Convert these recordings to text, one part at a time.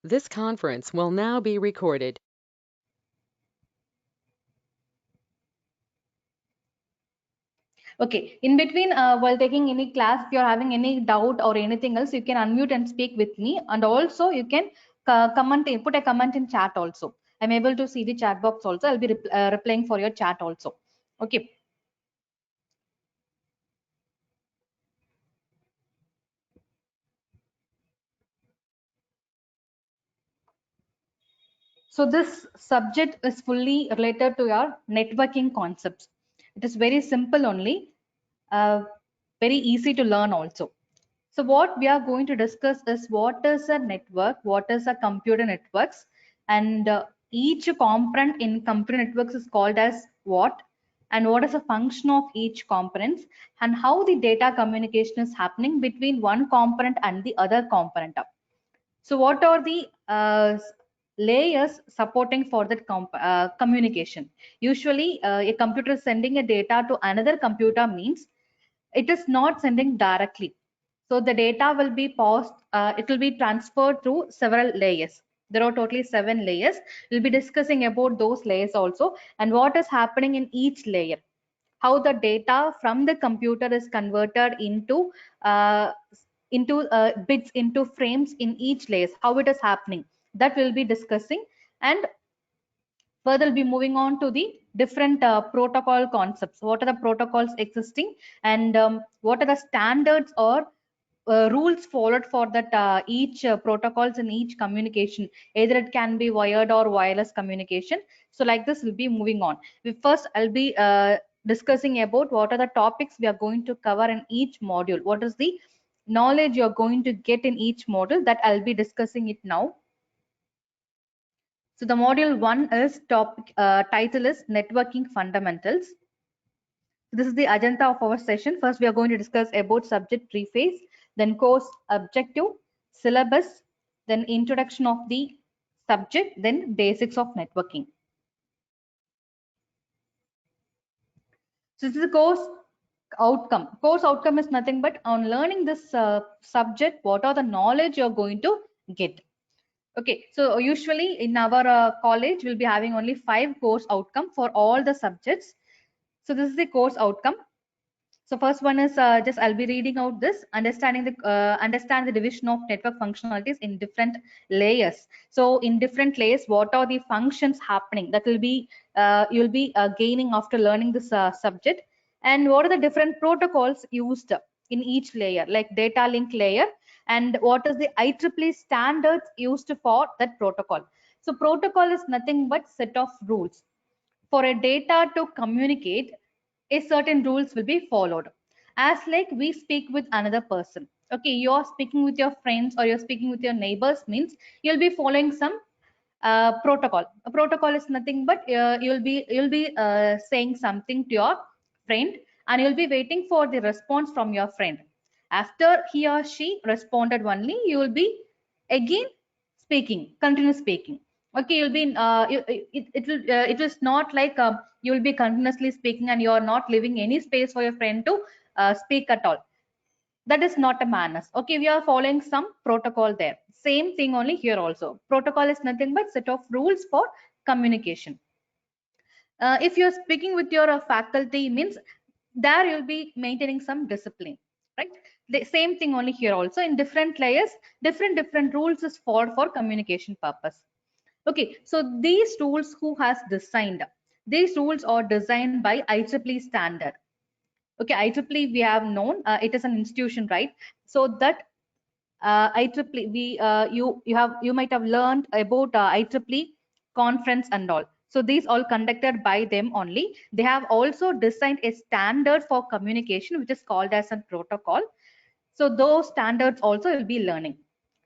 This conference will now be recorded. Okay, in between, while taking any class, if you're having any doubt or anything else, you can unmute and speak with me. And also you can comment, put a comment in chat also. I'm able to see the chat box also. I'll be replying for your chat also. Okay. So this subject is fully related to your networking concepts. It is very simple only, very easy to learn also. So what we are going to discuss is what is a network, what is a computer networks, and each component in computer networks is called as what, and what is the function of each component, and how the data communication is happening between one component and the other component. So what are the layers supporting for that communication? Usually a computer sending a data to another computer means it is not sending directly. So the data will be paused, it will be transferred through several layers. There are totally 7 layers. We'll be discussing about those layers also and what is happening in each layer, how the data from the computer is converted uh, into bits, into frames in each layer, how it is happening, that we'll be discussing. And further we'll be moving on to the different protocol concepts. What are the protocols existing, and what are the standards or rules followed for that each protocols in each communication, either it can be wired or wireless communication. So like this we'll be moving on. I'll be discussing about what are the topics we are going to cover in each module, what is the knowledge you're going to get in each module, that I'll be discussing it now. So the module 1 is topic, title is networking fundamentals. This is the agenda of our session. First, we are going to discuss about subject preface, then course objective, syllabus, then introduction of the subject, then basics of networking. So this is the course outcome. Course outcome is nothing but on learning this subject, what are the knowledge you're going to get. Okay, so usually in our college, we'll be having only 5 course outcome for all the subjects. So this is the course outcome. So first one is just I'll be reading out this, understand the division of network functionalities in different layers. So in different layers, what are the functions happening? That will be you'll be gaining after learning this subject. And what are the different protocols used in each layer, like data link layer, and what is the IEEE standards used for that protocol? So protocol is nothing but set of rules. For a data to communicate, a certain rules will be followed. As like we speak with another person. Okay, you're speaking with your friends or you're speaking with your neighbors means you'll be following some protocol. A protocol is nothing but you'll be saying something to your friend and you'll be waiting for the response from your friend. After he or she responded only, you will be again speaking, continue speaking. Okay, you'll be it is not like you'll be continuously speaking and you're not leaving any space for your friend to speak at all. That is not a manners. Okay, we are following some protocol there. Same thing only here also. Protocol is nothing but set of rules for communication. If you're speaking with your faculty means there you'll be maintaining some discipline, right? The same thing only here also, in different layers, different rules is for communication purpose. Okay, so these rules, who has designed? These rules are designed by IEEE standard. Okay, IEEE we have known, it is an institution, right? So that IEEE, you might have learned about IEEE conference and all. So these all conducted by them only. They have also designed a standard for communication, which is called as a protocol. So those standards also will be learning.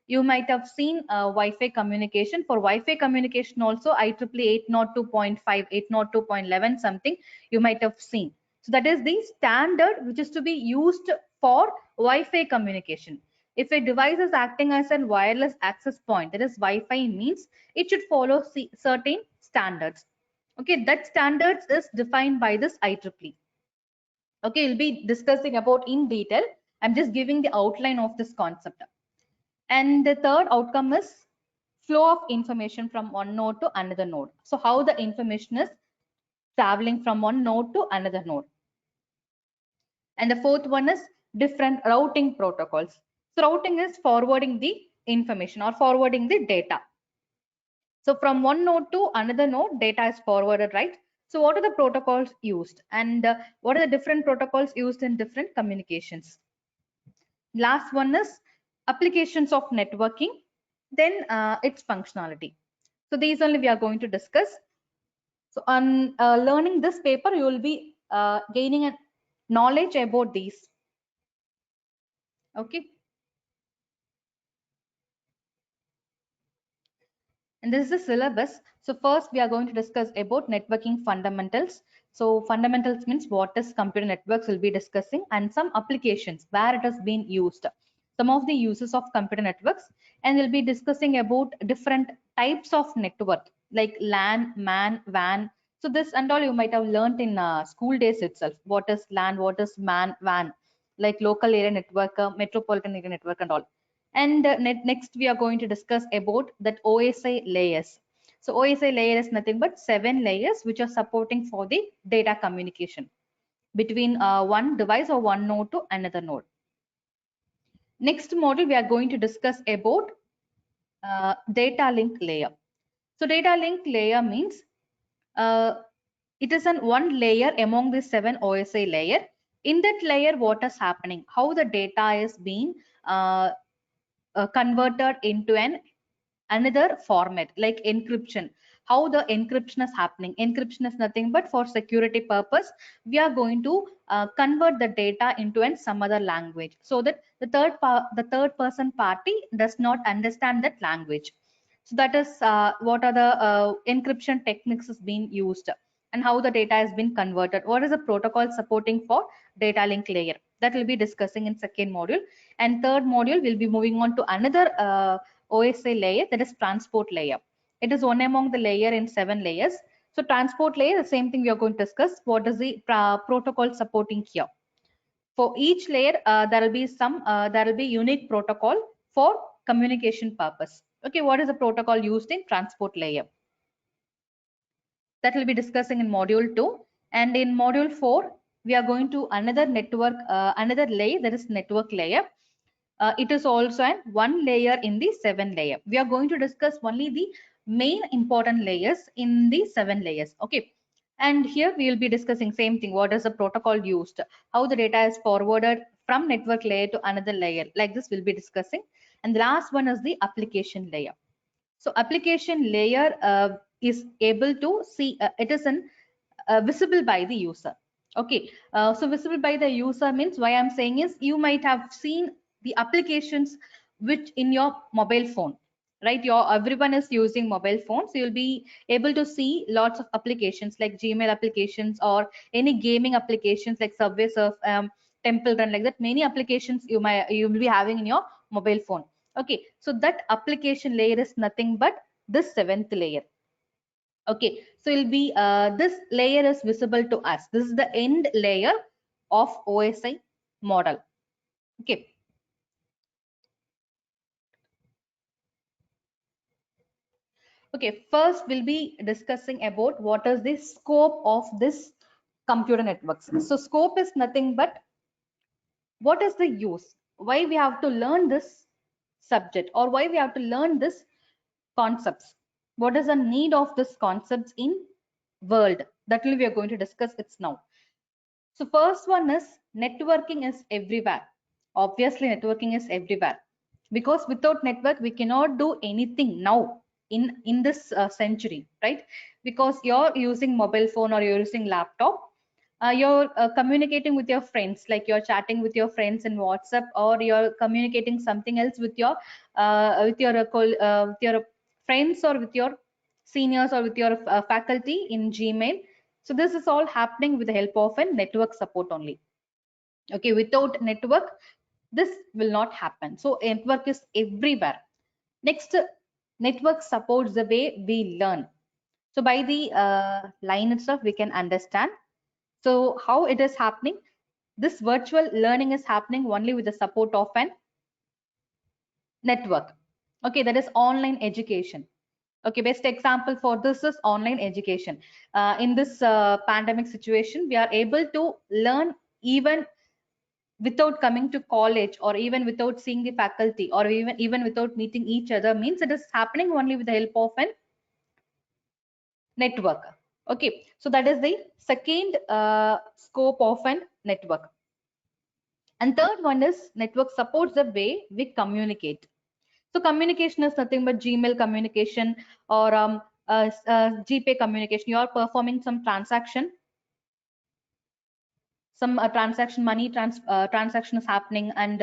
You might have seen Wi-Fi communication. For Wi-Fi communication also, IEEE 802.5, 802.11 something you might have seen. So that is the standard which is to be used for Wi-Fi communication. If a device is acting as a wireless access point, that is Wi-Fi means it should follow certain standards. Okay, that standards is defined by this IEEE. Okay, we'll be discussing about in detail. I'm just giving the outline of this concept. And the third outcome is flow of information from one node to another node. So how the information is traveling from one node to another node. And the fourth one is different routing protocols. So routing is forwarding the information or forwarding the data. So from one node to another node, data is forwarded, right? So what are the protocols used, and what are the different protocols used in different communications? Last one is applications of networking, then its functionality. So these only we are going to discuss. So on learning this paper, you will be gaining a knowledge about these. Okay. And this is the syllabus. So first we are going to discuss about networking fundamentals. So fundamentals means what is computer networks we'll be discussing, and some applications where it has been used. Some of the uses of computer networks, and we'll be discussing about different types of network like LAN, MAN, WAN. So this and all you might have learned in school days itself. What is LAN, what is MAN, WAN, like local area network, metropolitan area network and all. And next we are going to discuss about that OSI layers. So OSI layer is nothing but 7 layers which are supporting for the data communication between one device or one node to another node. Next module we are going to discuss about data link layer. So data link layer means it is an one layer among the 7 OSI layer. In that layer, what is happening? How the data is being converted into another format like encryption. How the encryption is happening? Encryption is nothing but for security purpose. We are going to convert the data into some other language so that the third person party does not understand that language. So that is what are the encryption techniques is being used, and how the data has been converted. What is the protocol supporting for data link layer? That will be discussing in second module. And third module will be moving on to another OSI layer, that is transport layer. It is one among the layer in 7 layers. So transport layer, the same thing we are going to discuss. What is the protocol supporting here? For each layer, there will be unique protocol for communication purpose. Okay, what is the protocol used in transport layer? That will be discussing in module 2. And in module 4, we are going to another network, another layer, that is network layer. It is also an one layer in the 7 layer. We are going to discuss only the main important layers in the 7 layers. Okay. And here we will be discussing same thing. What is the protocol used? How the data is forwarded from network layer to another layer. Like this we'll be discussing. And the last one is the application layer. So application layer is able to see, it is visible by the user. Okay, so visible by the user means, why I'm saying is, you might have seen the applications which in your mobile phone, right? Everyone is using mobile phones, so you'll be able to see lots of applications like Gmail applications or any gaming applications like Subway Surf, Temple Run, like that. Many applications you will be having in your mobile phone. Okay, so that application layer is nothing but this 7th layer. Okay, so it'll be this layer is visible to us. This is the end layer of OSI model. Okay. Okay, first we'll be discussing about what is the scope of this computer networks. So scope is nothing but what is the use, why we have to learn this subject, or why we have to learn this concepts. What is the need of this concepts in world? That will we are going to discuss it now. So first one is networking is everywhere. Obviously networking is everywhere, because without network we cannot do anything now in this century, right? Because you're using mobile phone or you're using laptop, you're communicating with your friends, like you're chatting with your friends in WhatsApp, or you're communicating something else with your friends, or with your seniors, or with your faculty in Gmail. So this is all happening with the help of a network support only. Okay, without network this will not happen. So network is everywhere. Next, network supports the way we learn. So by the line itself we can understand. So how it is happening? This virtual learning is happening only with the support of an network. Okay, that is online education. Okay, best example for this is online education. In this pandemic situation, we are able to learn even without coming to college, or even without seeing the faculty, or even without meeting each other. Means it is happening only with the help of an network. Okay, so that is the second scope of an network. And third one is network supports the way we communicate. So communication is nothing but Gmail communication, or GPay communication. You are performing some transaction, some transaction, money transaction is happening, and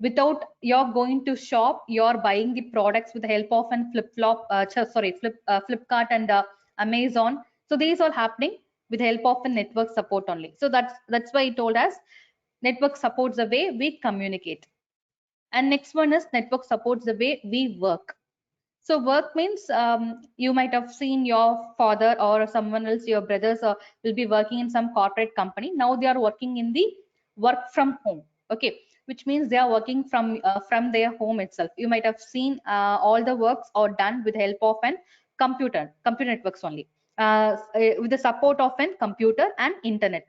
without you're going to shop, you're buying the products with the help of an Flipkart and Amazon. So these are happening with the help of a network support only. So that's why it told us network supports the way we communicate. And next one is network supports the way we work. So work means, you might have seen your father or someone else, your brothers, will be working in some corporate company. Now they are working in the work from home. Okay, which means they are working from their home itself. You might have seen all the works are done with help of an computer networks only, with the support of an computer and internet.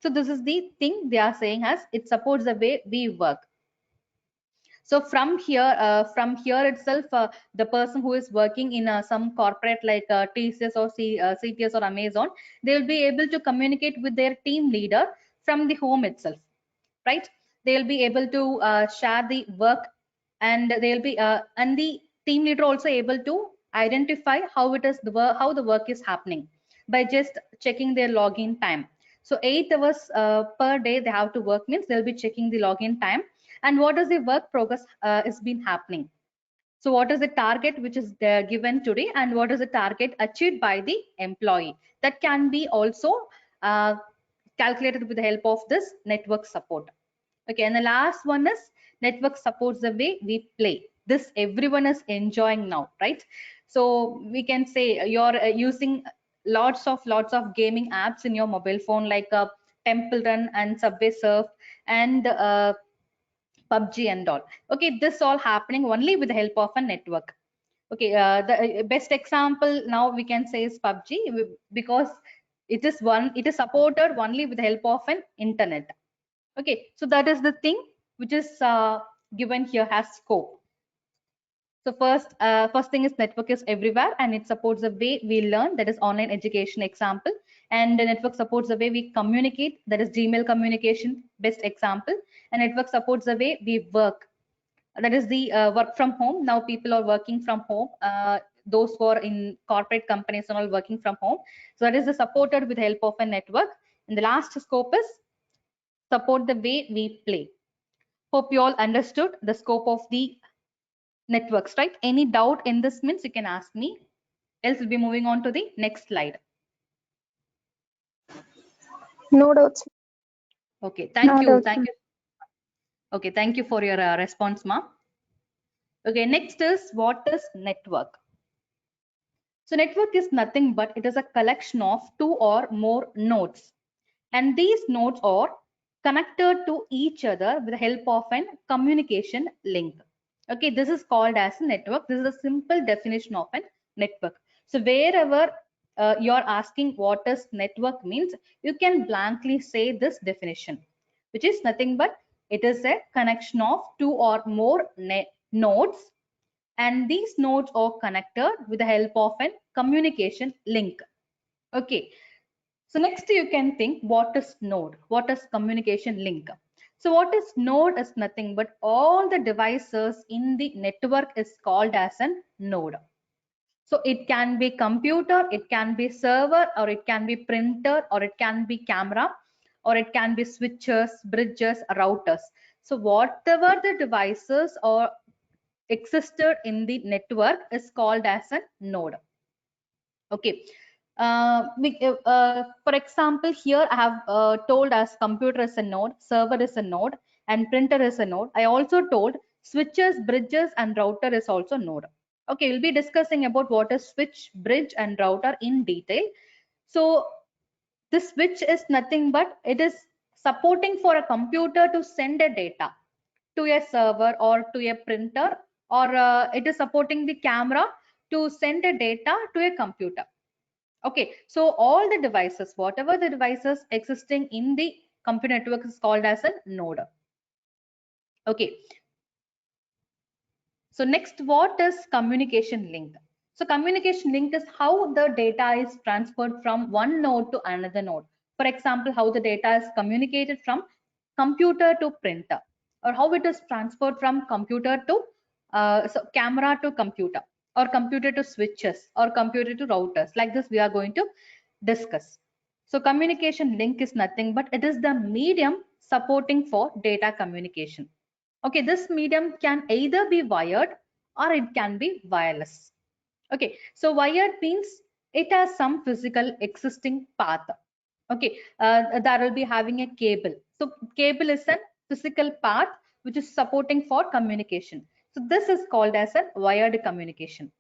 So this is the thing they are saying as it supports the way we work. So from here itself, the person who is working in some corporate like TCS or CTS or Amazon, they will be able to communicate with their team leader from the home itself, right? They'll be able to share the work, and they'll be and the team leader also able to identify how it is how the work is happening by just checking their login time. So 8 hours per day they have to work, means they'll be checking the login time, and what is the work progress is been happening. So what is the target which is given today, and what is the target achieved by the employee? That can be also uh, calculated with the help of this network support. Okay, and the last one is network supports the way we play. This everyone is enjoying now, right? So we can say you're using lots of gaming apps in your mobile phone, like Temple Run and Subway Surf and PUBG and all. Okay, this all happening only with the help of a network. Okay, the best example now we can say is PUBG, because it is supported only with the help of an internet. Okay, so that is the thing which is given here as scope. So first thing is network is everywhere, and it supports the way we learn, that is online education example. And the network supports the way we communicate, that is Gmail communication, best example. And network supports the way we work, that is the work from home. Now people are working from home, those who are in corporate companies and all working from home. So that is the supported with help of a network. And the last scope is support the way we play. Hope you all understood the scope of the networks, right? Any doubt in this, means you can ask me, else we'll be moving on to the next slide. No doubts. Okay, No doubts. thank you. Okay, thank you for your response, ma'am. Okay, next is, what is network? So network is nothing but it is a collection of 2 or more nodes, and these nodes are connected to each other with the help of an communication link. Okay, this is called as a network. This is a simple definition of a network. So wherever you're asking what is network means, you can blankly say this definition, which is nothing but it is a connection of 2 or more nodes, and these nodes are connected with the help of a communication link. Okay, so next you can think, what is node? What is communication link? So what is node is nothing but all the devices in the network is called as a node. So it can be computer, it can be server, or it can be printer, or it can be camera, or it can be switches, bridges, routers. So whatever the devices or existed in the network is called as a node. Okay, for example, here I have told us computer is a node, server is a node, and printer is a node. I also told switches, bridges, and router is also node. Okay, we'll be discussing about what is switch, bridge, and router in detail. So this switch is nothing but it is supporting for a computer to send a data to a server or to a printer or it is supporting the camera to send the data to a computer. Okay, so all the devices, whatever the devices existing in the computer network is called as a node. Okay, so next, what is communication link? So communication link is how the data is transferred from one node to another node. For example, how the data is communicated from computer to printer, or how it is transferred from computer to so camera to computer, or computer to switches, or computer to routers. Like this, we are going to discuss. So communication link is nothing but it is the medium supporting for data communication. Okay, this medium can either be wired or it can be wireless. Okay, so wired means it has some physical existing path. Okay, that will be having a cable. So cable is a physical path which is supporting for communication. So this is called as a wired communication.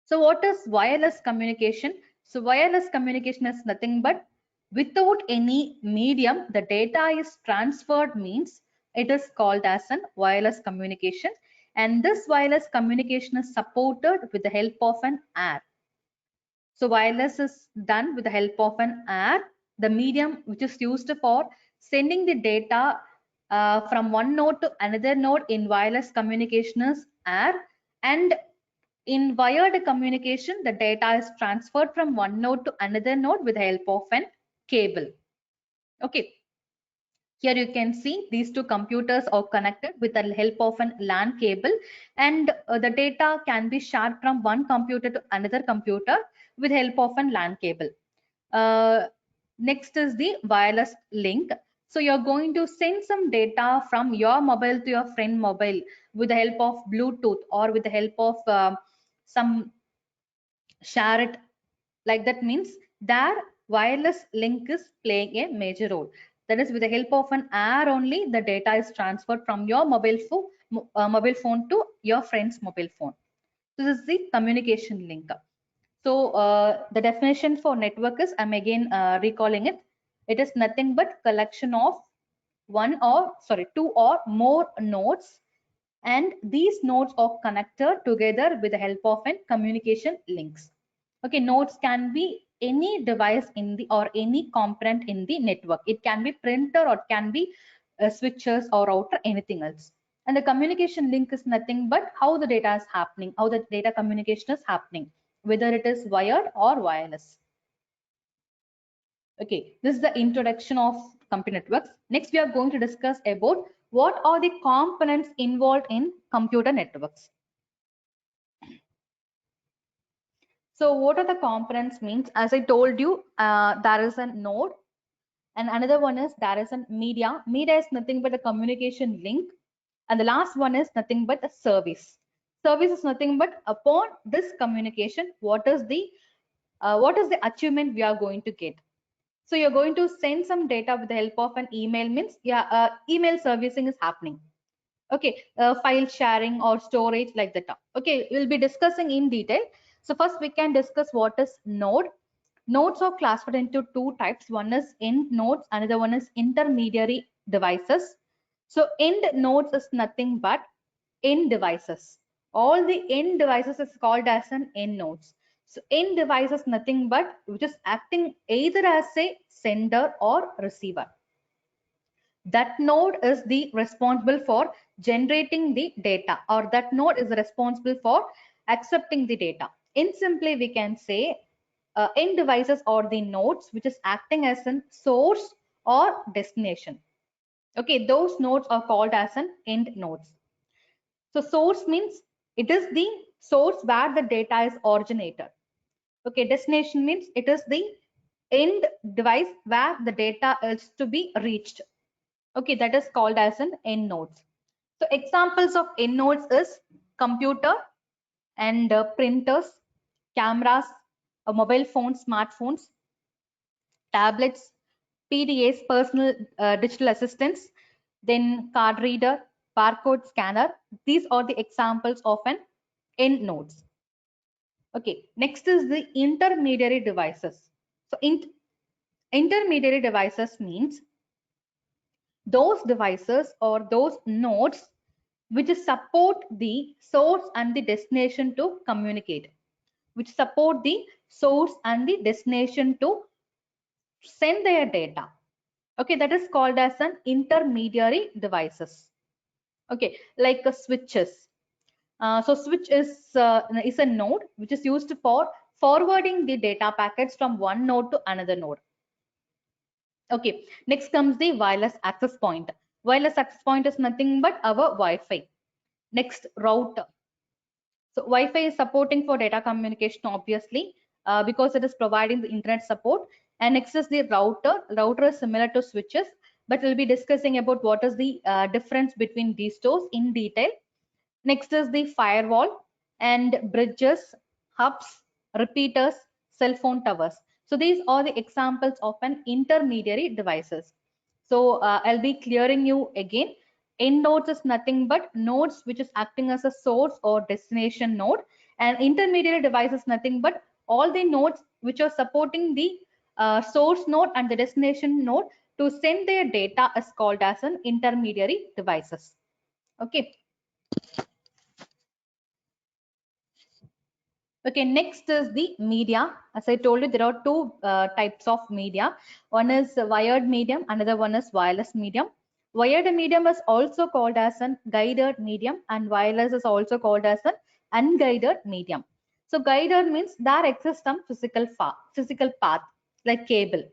So what is wireless communication? So wireless communication is nothing but without any medium, the data is transferred means it is called as an wireless communication. And this wireless communication is supported with the help of an air. So wireless is done with the help of an air, the medium which is used for sending the data from one node to another node in wireless communication is air, and in wired communication, the data is transferred from one node to another node with the help of an cable. Okay. Here you can see these two computers are connected with the help of an LAN cable, and the data can be shared from one computer to another computer with help of an LAN cable. Next is the wireless link. So you're going to send some data from your mobile to your friend mobile with the help of Bluetooth, or with the help of some share it. Like that means their wireless link is playing a major role. That is, with the help of an air only, the data is transferred from your mobile phone to your friend's mobile phone. This is the communication link. So the definition for network is, I'm again recalling it. It is nothing but collection of two or more nodes, and these nodes are connected together with the help of an communication links. Okay, nodes can be any device in the, or any component in the network. It can be printer, or it can be switches or router, anything else. And the communication link is nothing but how the data is happening, how the data communication is happening, whether it is wired or wireless. Okay, this is the introduction of computer networks. Next, we are going to discuss about what are the components involved in computer networks. So what are the components means? As I told you, there is a node, and another one is there is a media. Media is nothing but a communication link, and the last one is nothing but a service. Service is nothing but upon this communication, what is the achievement we are going to get. So you're going to send some data with the help of an email means, yeah, email servicing is happening. Okay, file sharing or storage, like that. Okay, we'll be discussing in detail. So first we can discuss what is node. Nodes are classified into two types. One is end nodes, another one is intermediary devices. So end nodes is nothing but end devices. All the end devices is called as an end nodes. So end device is nothing but which is acting either as a sender or receiver. That node is the responsible for generating the data, or that node is responsible for accepting the data. In simply, we can say end devices are the nodes which is acting as a source or destination. Okay, those nodes are called as an end nodes. So source means it is the source where the data is originated. Okay, destination means it is the end device where the data is to be reached. Okay, that is called as an end nodes. So examples of end nodes is computer and printers, cameras, mobile phones, smartphones, tablets, PDAs, personal digital assistants, then card reader, barcode scanner. These are the examples of an end nodes. Okay, next is the intermediary devices. So intermediary devices means those devices or those nodes which support the source and the destination to communicate, which support the source and the destination to send their data. Okay, that is called as an intermediary devices. Okay, like switches. So switch is a node which is used for forwarding the data packets from one node to another node. Okay, next comes the wireless access point. Wireless access point is nothing but our Wi-Fi. Next, router. So Wi-Fi is supporting for data communication, obviously, because it is providing the internet support. And next is the router. Router is similar to switches, but we'll be discussing about what is the difference between these two in detail. Next is the firewall and bridges, hubs, repeaters, cell phone towers. So these are the examples of an intermediary devices. So I'll be clearing you again. End nodes is nothing but nodes which is acting as a source or destination node, and intermediary device is nothing but all the nodes which are supporting the source node and the destination node to send their data is called as an intermediary devices. Okay. Okay, next is the media. As I told you, there are two types of media. One is wired medium, another one is wireless medium. Wired medium is also called as an guided medium, and wireless is also called as an unguided medium. So guided means there exists some physical path like cable.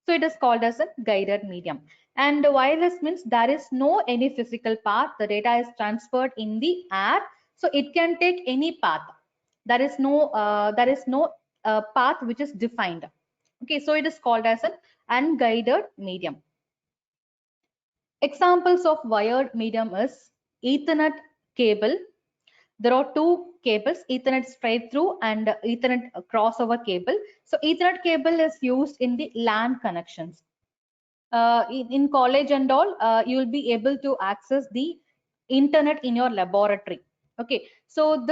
So it is called as a guided medium. And wireless means there is no any physical path. The data is transferred in the air, so it can take any path. There is no path which is defined. Okay, so it is called as an unguided medium. Examples of wired medium is Ethernet cable. There are two cables, Ethernet straight through and Ethernet crossover cable. So Ethernet cable is used in the LAN connections. In college and all, you will be able to access the internet in your laboratory. Okay, so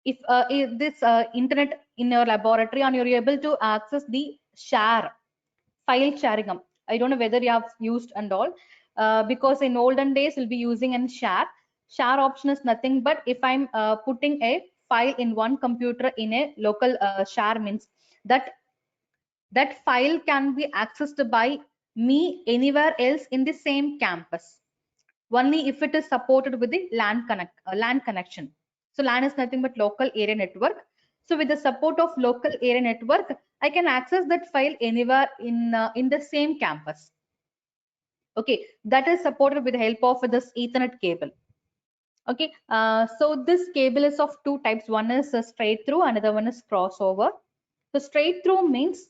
if this internet in your laboratory and you're able to access the file sharing. I don't know whether you have used and all, because in olden days we'll be using and share option is nothing but if I'm putting a file in one computer in a local share means that file can be accessed by me anywhere else in the same campus, only if it is supported with the LAN connection. So LAN is nothing but local area network. So with the support of local area network, I can access that file anywhere in the same campus. Okay, that is supported with the help of this Ethernet cable. Okay, so this cable is of two types. One is straight through, another one is crossover. So straight through means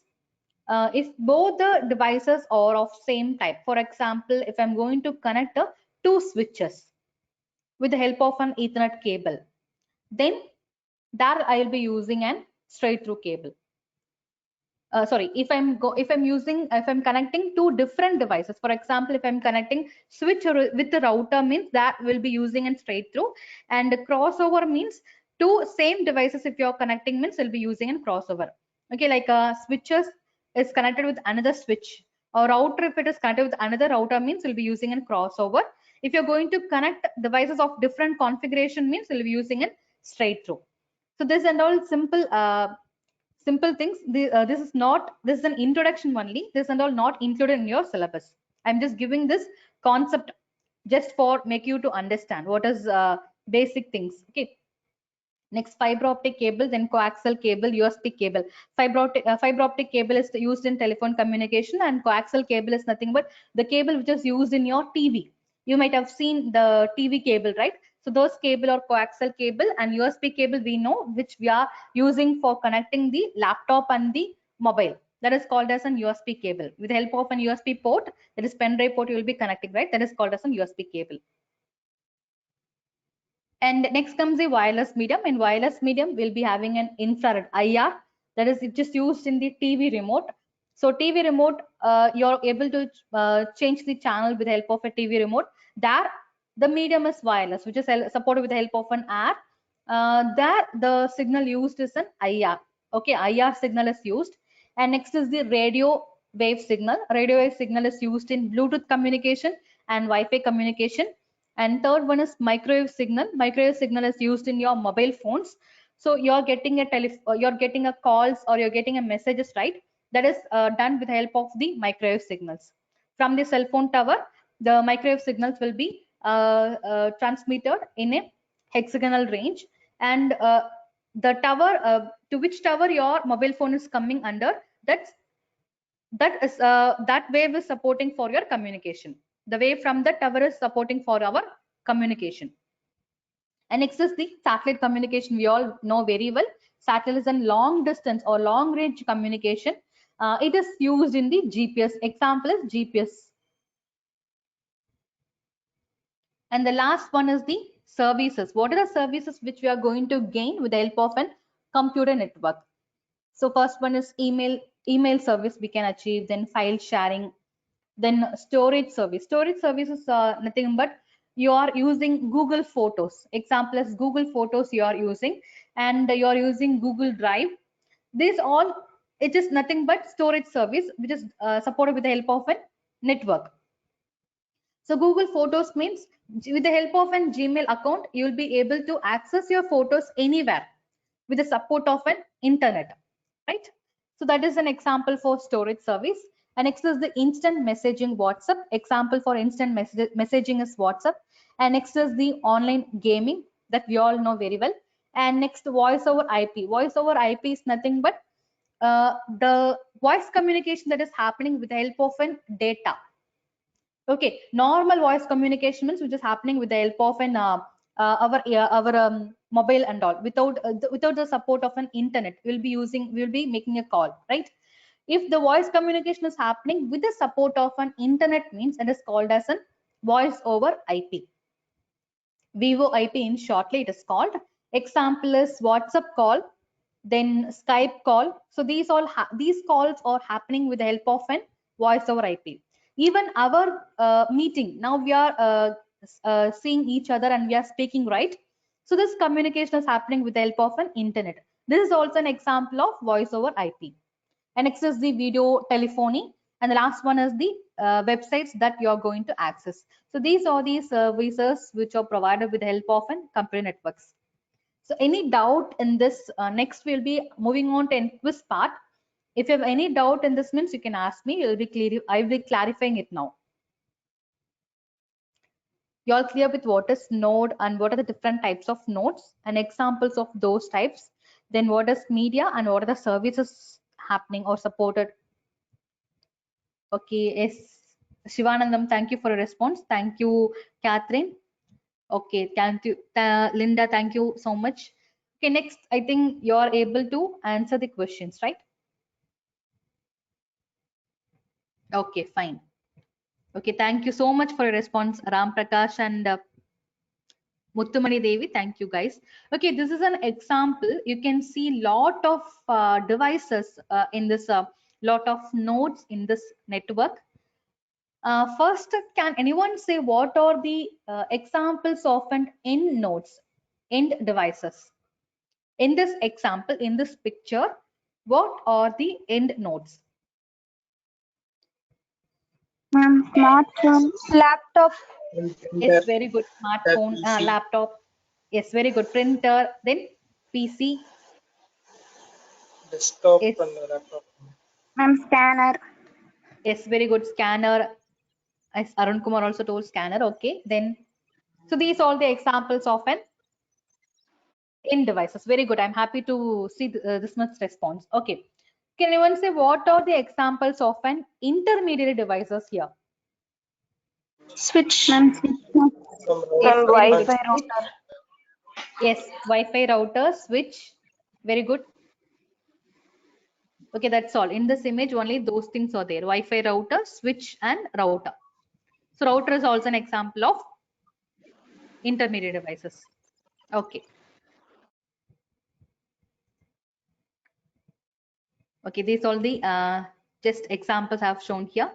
if both the devices are of same type. For example, if I'm going to connect two switches with the help of an Ethernet cable, then there I will be using an straight through cable. Sorry, if I'm connecting two different devices, for example, if I'm connecting switch with the router means that will be using an straight through, and crossover means two same devices if you're connecting means will be using an crossover. Okay, like switches is connected with another switch, or router if it is connected with another router means we'll be using a crossover. If you're going to connect devices of different configuration means we'll be using a straight through. So this and all simple things. This is an introduction only. This and all not included in your syllabus. I'm just giving this concept just for make you to understand what is basic things. Okay. Next, fiber optic cable, then coaxial cable, USB cable. Fiber optic cable is used in telephone communication, and coaxial cable is nothing but the cable which is used in your TV. You might have seen the TV cable, right? So those cable or coaxial cable, and USB cable we know which we are using for connecting the laptop and the mobile. That is called as an USB cable. With the help of an USB port, that is pen drive port, you will be connecting, right? That is called as an USB cable. And next comes the wireless medium. In wireless medium, we'll be having an infrared IR, that is just used in the TV remote. So TV remote, you're able to change the channel with the help of a TV remote. There, the medium is wireless, which is supported with the help of an air. There, the signal used is an IR. Okay, IR signal is used. And next is the radio wave signal. Radio wave signal is used in Bluetooth communication and Wi-Fi communication. And third one is microwave signal. Microwave signal is used in your mobile phones. So you're getting a calls or you're getting a messages, right? That is done with the help of the microwave signals. From the cell phone tower, the microwave signals will be transmitted in a hexagonal range, and the tower to which tower your mobile phone is coming under, that wave is supporting for your communication. The wave from the tower is supporting for our communication. And next is the satellite communication. We all know very well. Satellite is a long distance or long range communication. It is used in the GPS. Example is GPS. And the last one is the services. What are the services which we are going to gain with the help of an computer network? So first one is email service we can achieve, then file sharing, then storage service. Storage service is nothing but you are using Google Photos. Example is Google Photos you are using, and you are using Google Drive. This all, it is nothing but storage service which is supported with the help of a network. So Google Photos means with the help of an Gmail account, you will be able to access your photos anywhere with the support of an internet, right? So that is an example for storage service. And next is the instant messaging WhatsApp. Example for instant messaging is WhatsApp. And next is the online gaming that we all know very well. And next, voice over IP. Voice over IP is nothing but the voice communication that is happening with the help of an data. Okay, normal voice communication means which is happening with the help of an our mobile and all, without the support of an internet. We'll be making a call, right? If the voice communication is happening with the support of an internet means it is called as a voice over IP. VoIP in shortly it is called. Example is WhatsApp call, then Skype call. So these calls are happening with the help of an voice over IP. Even our meeting, now we are seeing each other and we are speaking, right? So this communication is happening with the help of an internet. This is also an example of voice over IP. And next is the video telephony, and the last one is the websites that you are going to access. So these are the services which are provided with the help of an computer networks. So any doubt in this? Next we'll be moving on to quiz part. If you have any doubt in this means you can ask me. I will be clarifying it now. You all clear with what is node and what are the different types of nodes and examples of those types? Then what is media and what are the services happening or supported? Okay, yes, Shivanandam, thank you for a response. Thank you, Catherine. Okay, thank you, Linda, thank you so much. Okay, next, I think you are able to answer the questions, right? Okay, fine. Okay, thank you so much for your response, Ram Prakash and Muttumani Devi. Thank you, guys. Okay, this is an example. You can see lot of devices in this, lot of nodes in this network. First, can anyone say what are the examples of an end nodes, end devices? In this example, in this picture, what are the end nodes? Smartphone, laptop, Yes, very good. Smartphone, laptop. Yes, very good. Printer, then PC. Desktop Yes. and laptop. scanner, Yes, very good. Scanner. As Arun Kumar also told, scanner. Okay, then. So these are all the examples of an end devices. Very good. I'm happy to see this much response. Okay. Can anyone say what are the examples of an intermediary devices here? switch, Yes, very good. Wi-Fi router. Yes, Wi-Fi router, switch. Very good. Okay, that's all. In this image, only those things are there. Wi-Fi router, switch, and router. So router is also an example of intermediate devices. Okay. Okay, these all the just examples I have shown here.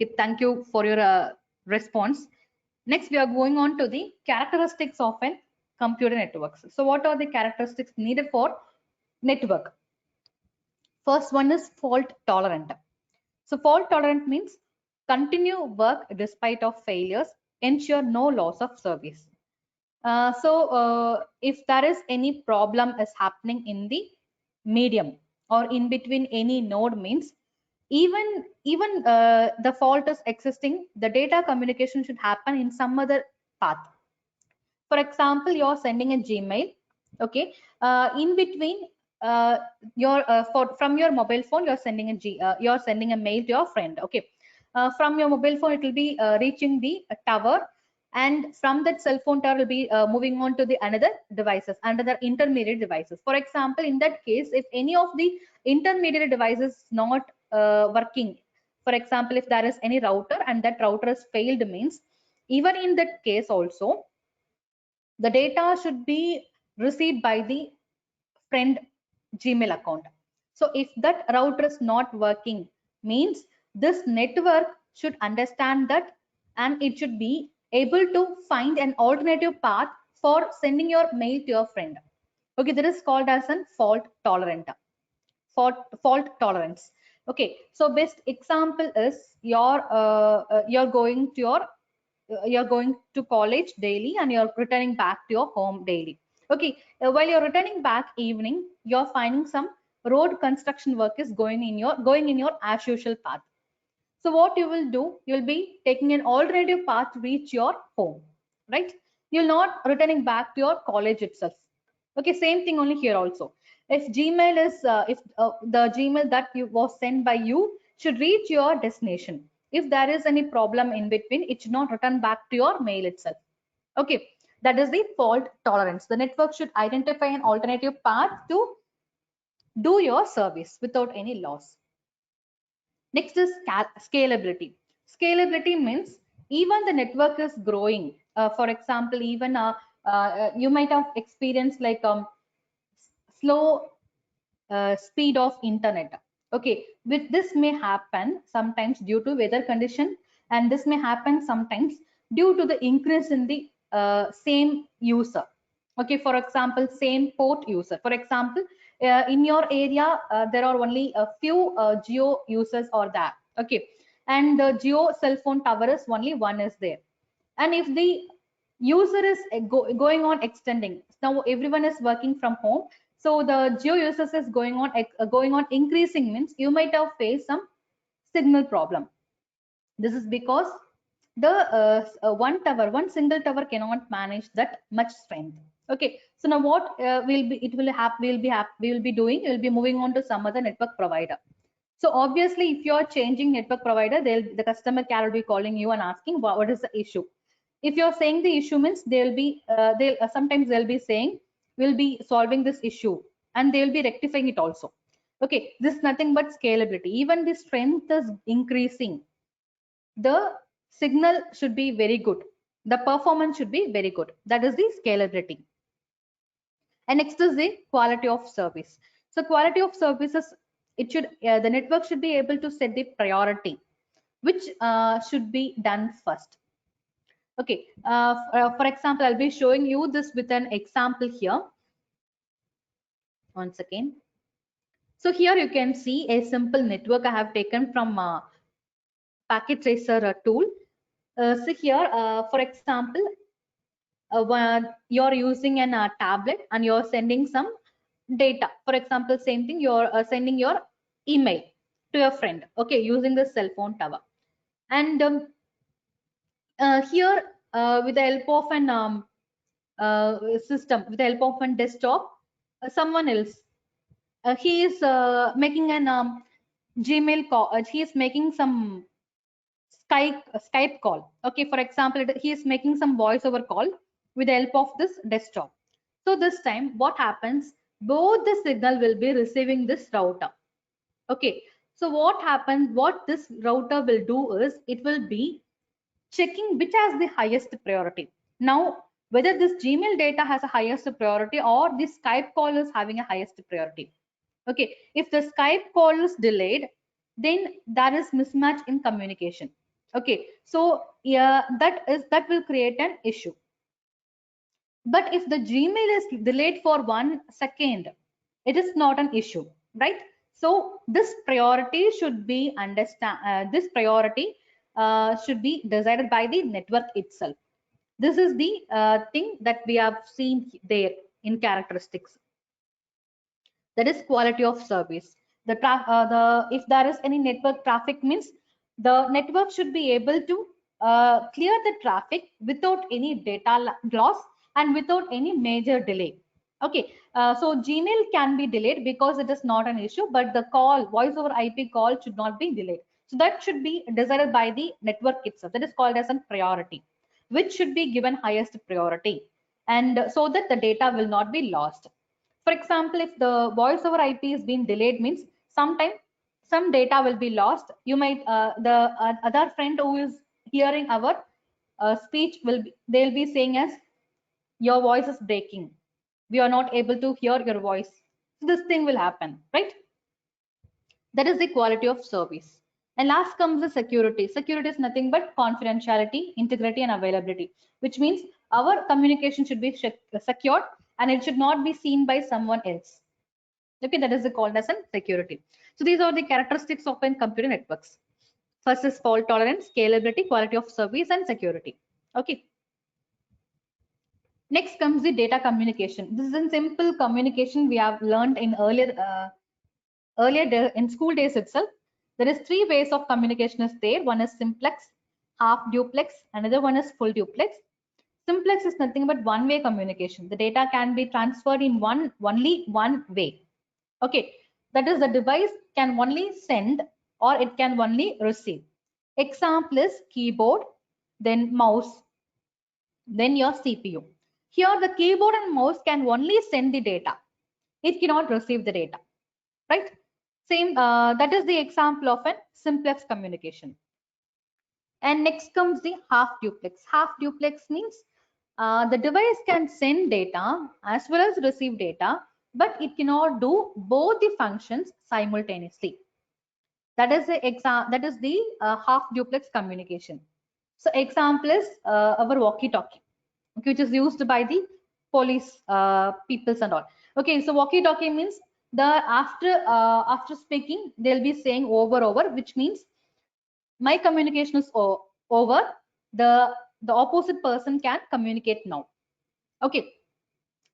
Okay, thank you for your response. Next, we are going on to the characteristics of a computer networks. So what are the characteristics needed for network? First one is fault tolerant. So fault tolerant means continue work despite of failures, ensure no loss of service. If there is any problem is happening in the medium or in between any node means, even the fault is existing, the data communication should happen in some other path. For example, you're sending a Gmail, okay, in between from your mobile phone, you're sending a mail to your friend, okay. From your mobile phone, it will be reaching the tower, and from that cell phone tower will be moving on to the another intermediate devices. For example, in that case, if any of the intermediate devices is not working, for example, if there is any router and that router has failed means, even in that case also, the data should be received by the friend Gmail account. So if that router is not working means, this network should understand that, and it should be able to find an alternative path for sending your mail to your friend. Okay, that is called as a fault tolerance. Okay, so best example is you're going to college daily and you're returning back to your home daily. Okay, while you're returning back evening, you're finding some road construction work is going in your as usual path. So what you will do, you'll be taking an alternative path to reach your home, right? You're not returning back to your college itself. Okay, same thing only here also. If Gmail is if the Gmail that was sent by you should reach your destination, if there is any problem in between, it should not return back to your mail itself. Okay, that is the fault tolerance. The network should identify an alternative path to do your service without any loss. Next is scalability. Scalability means even the network is growing. For example, even you might have experienced like slow speed of internet. Okay, with this may happen sometimes due to weather condition, and this may happen sometimes due to the increase in the same user. Okay, for example, same port user. For example, in your area there are only a few Geo users are there. Okay, and the Geo cell phone tower is only one is there, and if the user is going on extending, now everyone is working from home, so the Geo users is going on increasing means, you might have faced some signal problem. This is because the one single tower cannot manage that much strength. Okay, so now what we will be doing, we will be moving on to some other network provider. So obviously, if you are changing network provider, the customer care will be calling you and asking what is the issue. If you're saying the issue means, they'll be sometimes they'll be saying we'll be solving this issue, and they'll be rectifying it also. Okay, this is nothing but scalability. Even the strength is increasing, the signal should be very good, the performance should be very good. That is the scalability. And next is the quality of service. So quality of services, it should the network should be able to set the priority, which should be done first. Okay, for example, I'll be showing you this with an example here. Once again, so here you can see a simple network I have taken from Packet Tracer tool. So here, for example, you're using an tablet and you're sending some data. For example, same thing, you're sending your email to your friend, okay, using the cell phone tower. And here, with the help of an system, with the help of a desktop, someone else, he is making an Gmail call, he is making some Skype call. Okay, for example, he is making some voice over call with the help of this desktop. So this time what happens, both the signal will be receiving this router. Okay, so what this router will do is, it will be checking which has the highest priority. Now, whether this Gmail data has a highest priority or this Skype call is having a highest priority. Okay, if the Skype call is delayed, then there is mismatch in communication. Okay, so yeah, that will create an issue. But if the Gmail is delayed for 1 second, it is not an issue, right? So this priority should be should be decided by the network itself. This is the thing that we have seen there in characteristics. That is quality of service. If there is any network traffic means the network should be able to clear the traffic without any data loss and without any major delay. Okay, so Gmail can be delayed because it is not an issue, but the call, voice over IP call should not be delayed. So that should be decided by the network itself. That is called as a priority, which should be given highest priority, and so that the data will not be lost. For example, if the voice over IP is being delayed means sometime some data will be lost. You might the other friend who is hearing our speech they'll be saying as your voice is breaking. We are not able to hear your voice. So this thing will happen, right? That is the quality of service. And last comes the security. Security is nothing but confidentiality, integrity, and availability, which means our communication should be secured and it should not be seen by someone else. Okay, that is called as security. So these are the characteristics of computer networks. First is fault tolerance, scalability, quality of service, and security. Okay. Next comes the data communication. This is a simple communication we have learned in earlier in school days itself. There is 3 ways of communication is there. One is simplex, half duplex, another one is full duplex. Simplex is nothing but one-way communication. The data can be transferred in only one way. Okay, that is the device can only send or it can only receive. Example is keyboard, then mouse, then your CPU. Here the keyboard and mouse can only send the data. It cannot receive the data, right? Same, that is the example of a simplex communication. And next comes the half duplex. Half duplex means the device can send data as well as receive data, but it cannot do both the functions simultaneously. That is the half duplex communication. So example is our walkie-talkie, okay, which is used by the police peoples and all. Okay, so walkie-talkie means after speaking they'll be saying over, which means my communication is over. The opposite person can communicate now. Okay,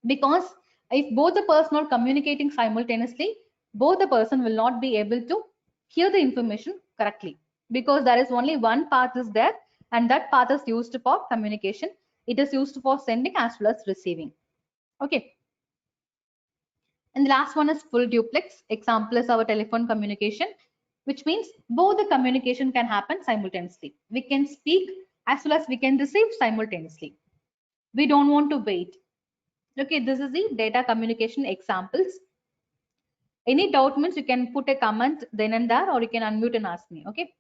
because if both the person are communicating simultaneously, both the person will not be able to hear the information correctly, because there is only one path is there, and that path is used for communication. It is used for sending as well as receiving. Okay. And the last one is full duplex. Example is our telephone communication, which means both the communication can happen simultaneously. We can speak as well as we can receive simultaneously. We don't want to wait. Okay, this is the data communication examples. Any doubt means you can put a comment then and there, or you can unmute and ask me. Okay.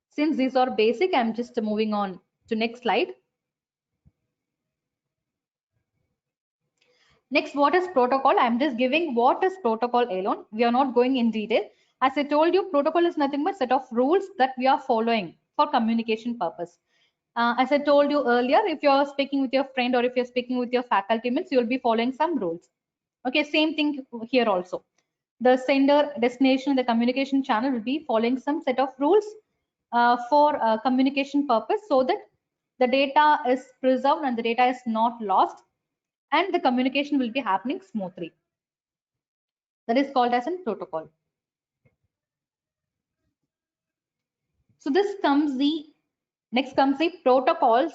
Since these are basic, I'm just moving on to next slide. Next, what is protocol? I'm just giving what is protocol alone. We are not going in detail. As I told you, protocol is nothing but set of rules that we are following for communication purpose. As I told you earlier, if you're speaking with your friend or if you're speaking with your faculty mates, you'll be following some rules. Okay, same thing here also. The sender, destination, the communication channel will be following some set of rules for communication purpose, so that the data is preserved and the data is not lost, and the communication will be happening smoothly. That is called as a protocol. So next comes the protocols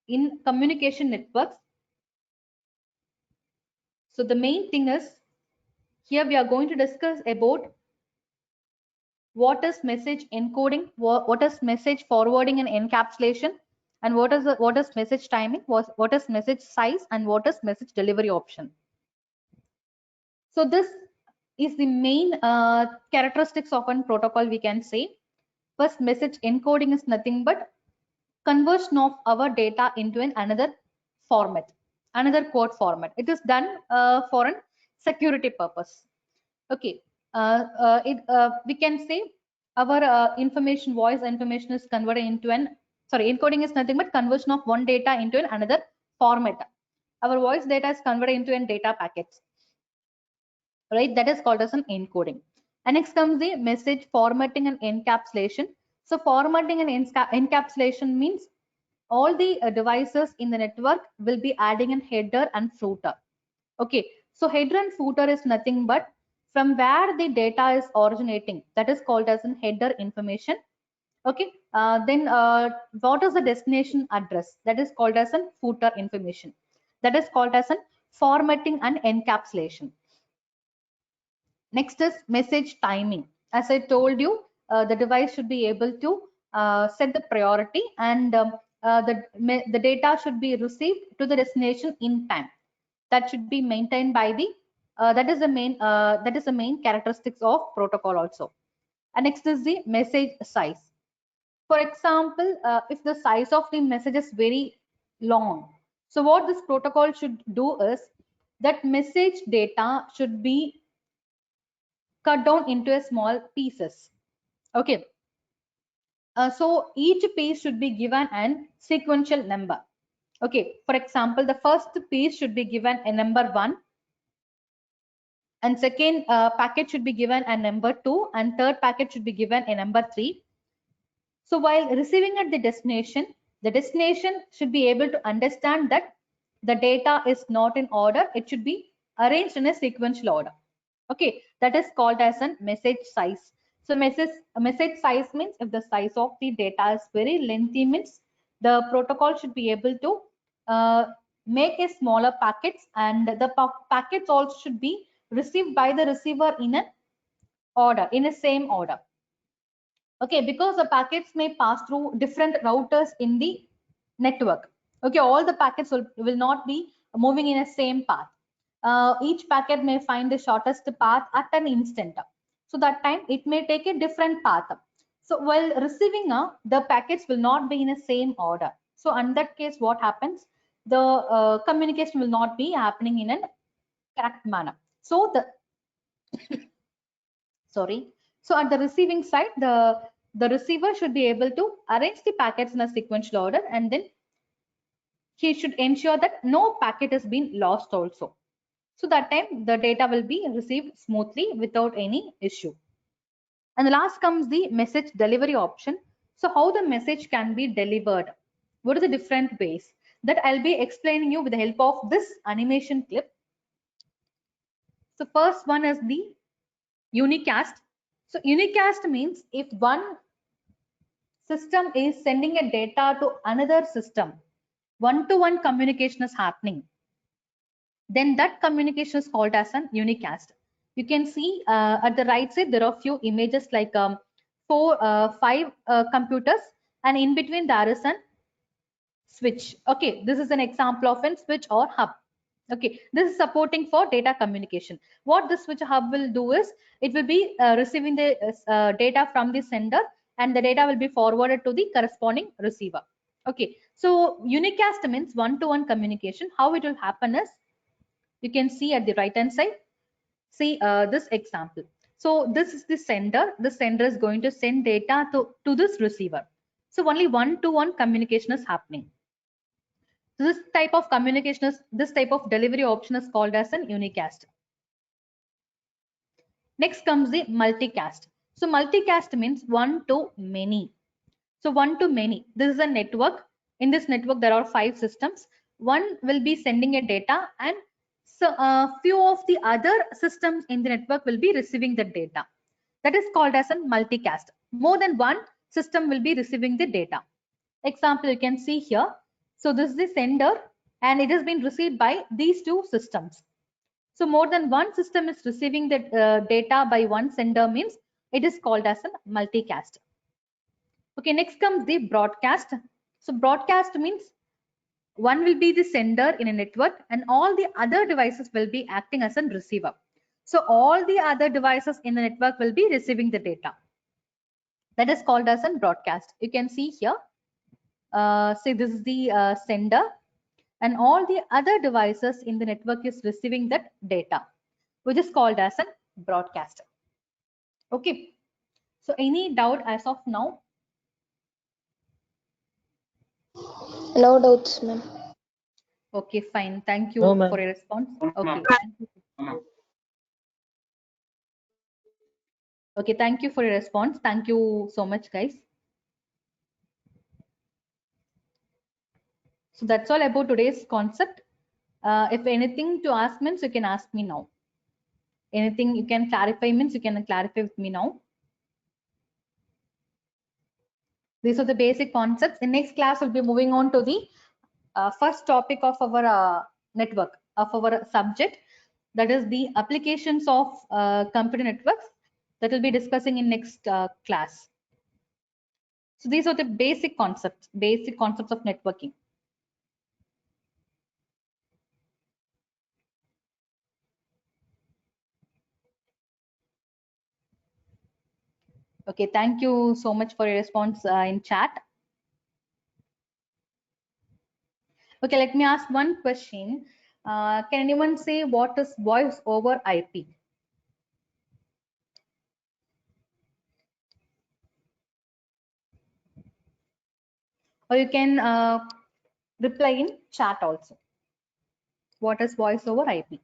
in communication networks. So the main thing is, here we are going to discuss about what is message encoding, what is message forwarding and encapsulation, and what is message timing, what is message size, and what is message delivery option. So this is the main characteristics of a protocol, we can say. First, message encoding is nothing but conversion of our data into another format, another code format. It is done for a security purpose. Okay, we can say our information, voice information is converted into encoding is nothing but conversion of one data into another format. Our voice data is converted into a data packets, right? That is called as an encoding. And next comes the message formatting and encapsulation. So formatting and encapsulation means all the devices in the network will be adding a header and footer. Okay, so header and footer is nothing but from where the data is originating. That is called as an header information. Okay, then what is the destination address? That is called as a footer information. That is called as a formatting and encapsulation. Next is message timing. As I told you, the device should be able to set the priority, and the data should be received to the destination in time. That should be maintained by the that is the main characteristics of protocol also. And next is the message size. For example, if the size of the message is very long, so what this protocol should do is that message data should be cut down into a small pieces. Okay, so each piece should be given an sequential number. Okay, for example, the first piece should be given a number 1, and second packet should be given a number 2, and third packet should be given a number 3. So while receiving at the destination should be able to understand that the data is not in order. It should be arranged in a sequential order. Okay, that is called as a message size. So message size means if the size of the data is very lengthy, means the protocol should be able to make a smaller packets, and the packets also should be received by the receiver in an order, in a same order. Okay, because the packets may pass through different routers in the network. Okay, all the packets will not be moving in a same path. Each packet may find the shortest path at an instant. So that time it may take a different path. So while receiving, the packets will not be in the same order. So in that case, what happens? The communication will not be happening in a correct manner. So the sorry. So at the receiving side, the receiver should be able to arrange the packets in a sequential order, and then he should ensure that no packet has been lost also. So that time the data will be received smoothly without any issue. And the last comes the message delivery option. So how the message can be delivered? What are the different ways? That I'll be explaining you with the help of this animation clip. So first one is the unicast. So unicast means if one system is sending a data to another system, one-to-one communication is happening, then that communication is called as an unicast. You can see at the right side there are few images like 5 computers, and in between there is an switch. Okay, this is an example of a switch or hub. Okay, this is supporting for data communication. What this switch hub will do is it will be receiving the data from the sender, and the data will be forwarded to the corresponding receiver. Okay, so unicast means one-to-one communication. How it will happen is, you can see at the right hand side, see this example. So this is the sender. The sender is going to send data to this receiver. So only one-to-one communication is happening. So this type of communication is, this type of delivery option is called as an unicast. Next comes the multicast. So multicast means one to many. So one to many. This is a network. In this network, there are 5 systems. One will be sending a data, and so few of the other systems in the network will be receiving the data. That is called as a multicast. More than one system will be receiving the data. Example you can see here. So this is the sender, and it has been received by these 2 systems. So more than one system is receiving the data by one sender, means it is called as a multicast. Okay, next comes the broadcast. So broadcast means one will be the sender in a network, and all the other devices will be acting as a receiver. So all the other devices in the network will be receiving the data. That is called as a broadcast. You can see here, say this is the sender, and all the other devices in the network is receiving that data, which is called as a broadcast. Okay, so any doubt as of now? No doubts, ma'am. Okay, fine. Thank No, you ma'am. for your response. Okay. Okay, thank you for your response. Thank you so much, guys. So that's all about today's concept. If anything to ask means you can ask me now. Anything you can clarify means you can clarify with me now. These are the basic concepts. In next class, we'll be moving on to the first topic of our network, of our subject. That is the applications of computer networks that we'll be discussing in next class. So these are the basic concepts of networking. Okay, thank you so much for your response in chat. Okay, let me ask one question. Can anyone say what is voice over IP? Or you can reply in chat also. What is voice over IP?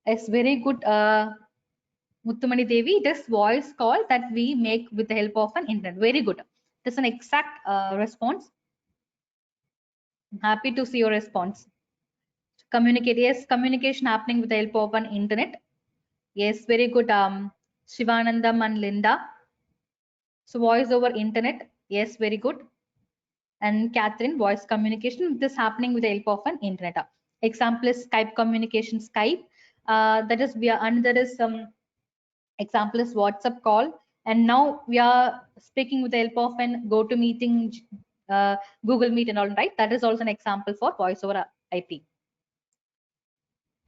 It's very good, Muttumani Devi. This voice call that we make with the help of an internet. Very good. That's an exact response. I'm happy to see your response. Communicate. Yes, communication happening with the help of an internet. Yes, very good. Shivanandam and Linda. So voice over internet. Yes, very good. And Catherine, voice communication. This happening with the help of an internet. Example is Skype communication. Skype. That is via, and there is some example is WhatsApp call. And now we are speaking with the help of an GoToMeeting, Google Meet and all, right? That is also an example for voice over IP.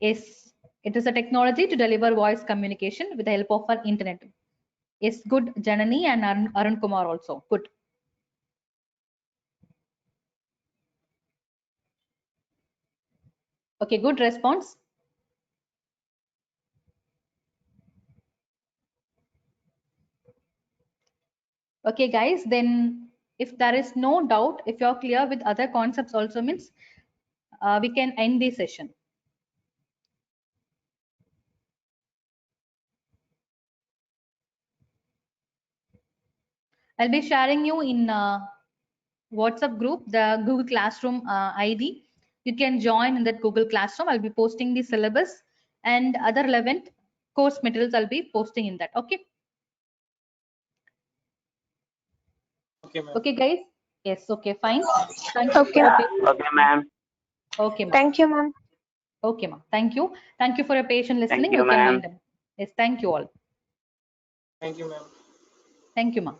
Yes, it is a technology to deliver voice communication with the help of an internet. Yes, good. Janani and Arun Kumar also. Good. Okay, good response. Okay, guys, then if there is no doubt, if you're clear with other concepts also means we can end the session. I'll be sharing you in WhatsApp group, the Google Classroom ID. You can join in that Google Classroom. I'll be posting the syllabus and other relevant course materials I'll be posting in that. Okay. Okay, guys. Yes. Okay. Fine. Thank you. Okay. Okay, ma'am. Okay, ma'am. Thank you, ma'am. Okay, ma'am. Thank you. Thank you for your patient listening. Thank you, We can ma'am. end them. Yes. Thank you all. Thank you, ma'am. Thank you, ma'am.